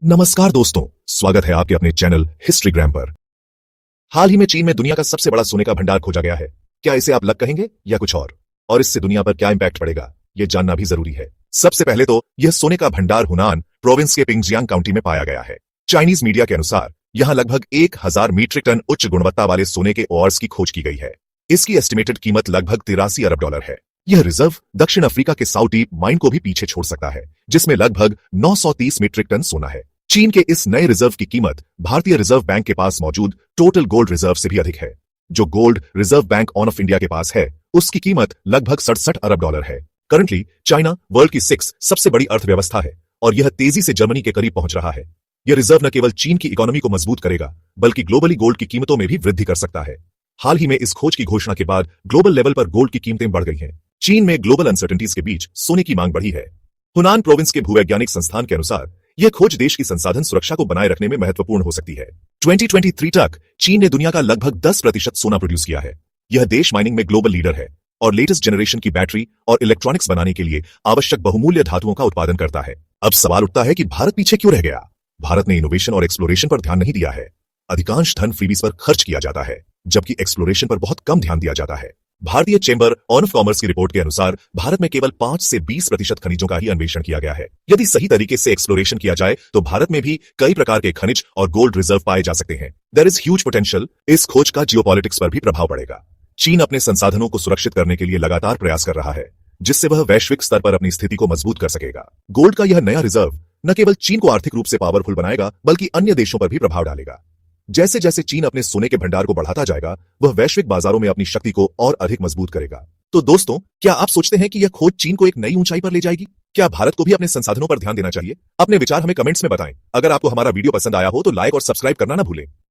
नमस्कार दोस्तों, स्वागत है आपके अपने चैनल हिस्ट्रीग्राम पर। हाल ही में चीन में दुनिया का सबसे बड़ा सोने का भंडार खोजा गया है। क्या इसे आप लक कहेंगे या कुछ और इससे दुनिया पर क्या इंपैक्ट पड़ेगा, यह जानना भी जरूरी है। सबसे पहले तो यह सोने का भंडार हुनान प्रोविंस के पिंगजियांग काउंटी में पाया गया है। चाइनीज मीडिया के अनुसार यहां लगभग 1000 मीट्रिक टन उच्च गुणवत्ता वाले सोने के ओर्स की खोज की गई है। इसकी एस्टिमेटेड कीमत लगभग 83 अरब डॉलर है। यह रिजर्व दक्षिण अफ्रीका के साउथ डीप माइन को भी पीछे छोड़ सकता है, जिसमें लगभग 930 मीट्रिक टन सोना है। चीन के इस नए रिजर्व की कीमत भारतीय रिजर्व बैंक के पास मौजूद टोटल गोल्ड रिजर्व से भी अधिक है। जो gold reserve bank of India के पास है, उसकी कीमत लगभग 67 अरब डॉलर है। करंटली चाइना वर्ल्ड की 6 सबसे बड़ी अर्थव्यवस्था है और यह तेजी से जर्मनी के करीब पहुंच रहा है। यह रिजर्व न केवल चीन की इकोनॉमी को मजबूत करेगा, बल्कि ग्लोबली गोल्ड की कीमतों में भी वृद्धि कर सकता है। हाल ही में इस खोज की घोषणा के बाद ग्लोबल लेवल पर गोल्ड की कीमतें बढ़ गई हैं। चीन में ग्लोबल अनसर्टेनिटीज के बीच सोने की मांग बढ़ी है। हुनान प्रोविंस के भूवैज्ञानिक संस्थान के अनुसार यह खोज देश की संसाधन सुरक्षा को बनाए रखने में महत्वपूर्ण हो सकती है। 2023 तक चीन ने दुनिया का लगभग 10% सोना प्रोड्यूस किया है। यह देश माइनिंग में ग्लोबल लीडर है और लेटेस्ट जनरेशन की बैटरी और इलेक्ट्रॉनिक्स बनाने के लिए आवश्यक बहुमूल्य धातुओं का उत्पादन करता है। अब सवाल उठता है कि भारत पीछे क्यों रह गया। भारत ने इनोवेशन और एक्सप्लोरेशन पर ध्यान नहीं दिया है। अधिकांश धन फ्रीबीज पर खर्च किया जाता है, जबकि एक्सप्लोरेशन पर बहुत कम ध्यान दिया जाता है। भारतीय चेंबर ऑफ कॉमर्स की रिपोर्ट के अनुसार भारत में केवल 5 से 20% खनिजों का ही अन्वेषण किया गया है। यदि सही तरीके से एक्सप्लोरेशन किया जाए तो भारत में भी कई प्रकार के खनिज और गोल्ड रिजर्व पाए जा सकते हैं। There is huge potential. इस खोज का जियोपॉलिटिक्स पर भी प्रभाव पड़ेगा। चीन अपने संसाधनों को सुरक्षित करने के लिए लगातार प्रयास कर रहा है, जिससे वह वैश्विक स्तर पर अपनी स्थिति को मजबूत कर सकेगा। गोल्ड का यह नया रिजर्व न केवल चीन को आर्थिक रूप से पावरफुल बनाएगा, बल्कि अन्य देशों पर भी प्रभाव डालेगा। जैसे जैसे चीन अपने सोने के भंडार को बढ़ाता जाएगा, वह वैश्विक बाजारों में अपनी शक्ति को और अधिक मजबूत करेगा। तो दोस्तों, क्या आप सोचते हैं कि यह खोज चीन को एक नई ऊंचाई पर ले जाएगी? क्या भारत को भी अपने संसाधनों पर ध्यान देना चाहिए? अपने विचार हमें कमेंट्स में बताएं। अगर आपको हमारा वीडियो पसंद आया हो तो लाइक और सब्सक्राइब करना ना भूलें।